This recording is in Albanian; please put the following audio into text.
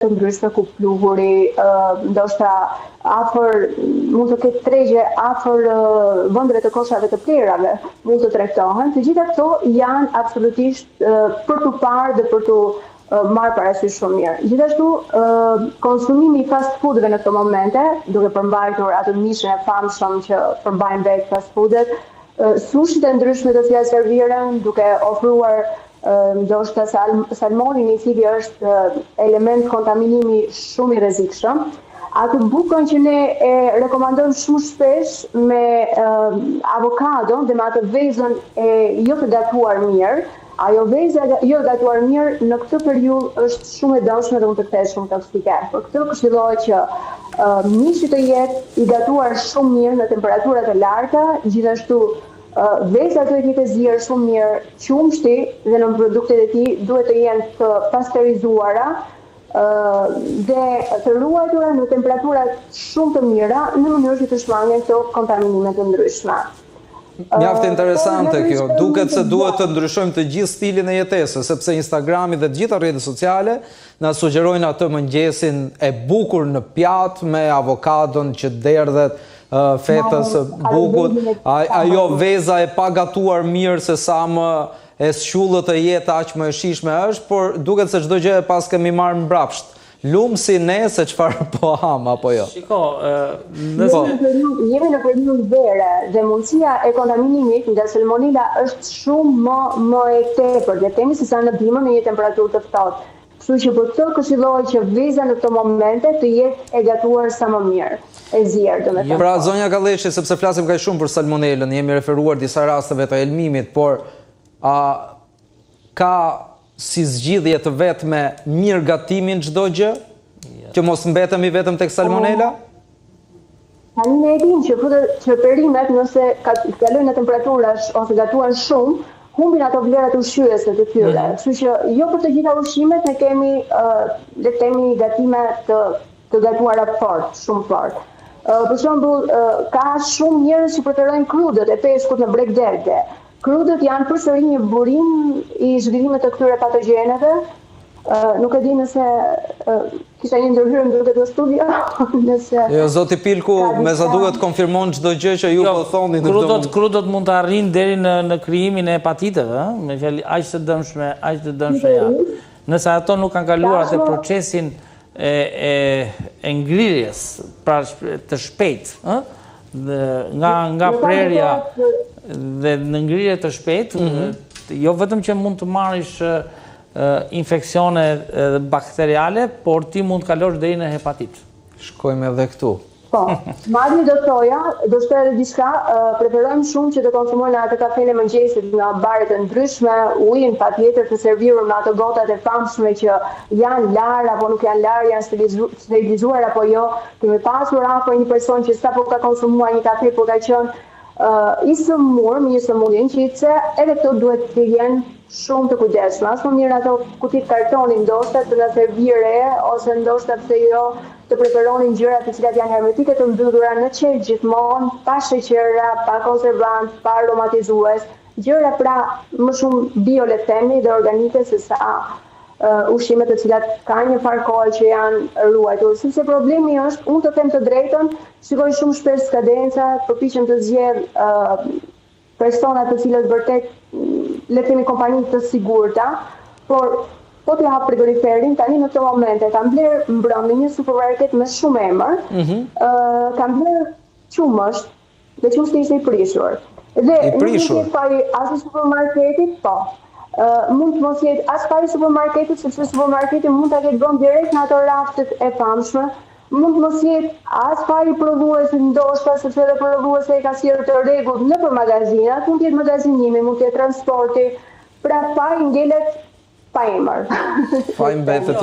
të ndryshme ku pluhuri, ndoshta afër mund të ketë tregje afër vendeve të koshave të plerave mund të tregtohen. Të gjitha këto janë absolutisht për të parë dhe për të marrë parasysh shumë mirë. Gjithashtu, konsumimi i fast foodëve në këto momente, duke përmbajtur atë mishën e famshëm që përmbajnë vetë fast foodët, sushit e ndryshme të cilat serviren, duke ofruar ndoshta salmoni i cili është element kontaminimi shumë i rrezikshëm. Atë bukën që ne e rekomandojmë shumë shpesh me avokado dhe me atë vezën e jo të gatuar mirë, ajo veza jo gatuar mirë në këtë periudhë është shumë e dëmshme dhe mund të kthehet shumë toksike. Për këtë këshillohet që mishi të jetë i gatuar shumë mirë në temperatura të larta, gjithashtu veza duhet jetë e zier shumë mirë, qumshti dhe në produktet e tij duhet të jenë të pasterizuara dhe të ruajtura në temperatura shumë të mira në mënyrë që të shmangen këto kontaminime të ndryshme. Mjaft interesante kjo. Duket se duhet të ndryshojmë të gjithë stilin e jetesës, sepse Instagrami dhe të gjitha rrjetet sociale na sugjerojnë atë mëngjesin e bukur në pjatë me avokadon që derdhet, fetës, bukut, ajo veza e pagatuar mirë se sa më e shullët e jetë aq më e shishme është, por duket se çdo gjë e pas kemi marrë mbrapsht. Lumë si ne se çfarë po ham apo jo. Shiko, jemi në periudhë vere dhe mundësia e kontaminimit nga salmonela është shumë më e tepërt. Le të themi se sa në dimër në një temperaturë të ftohtë. Kështu që për këtë këshillohet që veza në këto momente të jetë e gatuar sa më mirë. E zier, domethënë. Pra zonja Kalleshi, sepse flasim kaq shumë për salmonelën, jemi referuar disa rasteve të elmimit, por ka si zgjidhje të vetme mirë gatimin çdo gjë, që mos mbetemi vetëm tek salmonela? Tani ne e dimë që perimet nëse kalojnë në temperatura ose gatuan shumë, humbin ato vlerat ushqyese të tyre. Kështu që jo për të gjitha ushqimet ne kemi le të themi gatime të gatuara fort, shumë fort. Për shembull, ka shumë njerëz që preferojnë krudët e peshkut në breg derte. Krudët janë përsëri një burim i zhvillimit të këtyre patogjeneve. Nuk e di nëse kisha një ndërhyrje duke të studio, nëse jo, zoti Pilku, me sa duhet konfirmon çdo gjë që ju po thoni në këtë. Krudët mund të arrijnë deri në krijimin e hepatiteve, me fjalë aq të dëmshme janë. Nëse ato nuk kanë kaluar atë procesin e ngrirjes, pra të shpejt, nga prerja dhe në ngrirje të shpejt, jo vetëm që mund të marrish infeksione bakteriale, por ti mund të kalosh deri në hepatit. Shkojmë edhe këtu. Po, madje do thoja, do shtoja edhe diçka, preferojmë shumë që të konsumojnë atë kafenë e mëngjesit nga bare të ndryshme, ujin patjetër të servirur në ato gotat e famshme që janë lar apo nuk janë lar, janë sterilizuar apo jo. Kemi pasur afër një person që sapo ka konsumuar një kafe, por ka qenë i sëmur, me një sëmundje qitse, edhe këto duhet të jenë shumë të kujdesshme. As më mirë ato kutit kartoni ndoshta të na servire ose ndoshta pse jo të preferonin gjërat të cilat janë hermetike të mbyllura në qelë gjithmonë, pa sheqera, pa konservant, pa aromatizues, gjëra pra më shumë bio le të themi dhe organike se sa ushqimet të cilat kanë një farë kohë që janë ruajtur. Sepse problemi është, unë të them të drejtën, shikoj shumë shpesh skadenca, përpiqem të zgjedh persona të cilët vërtet le të themi kompani të sigurta, por po të hap frigoriferin, tani në këto momente kam bler mbrëm në një supermarket me shumë emër, kam bler qumësht, dhe qumështi ishte i prishur. Dhe nuk jetë pari as i supermarketit, po. Mund të mos jetë as pari supermarketit, sepse supermarketit mund të ketë bën direkt në ato raftet e famshme, mund të mos jetë as pari prodhuesi ndoshta, sepse edhe prodhuesi e ka sjellë të rregullt nëpër magazinat, mund të jetë magazinimi, mund të jetë transporti, pra pari ngelet pa emër. Pa mbetet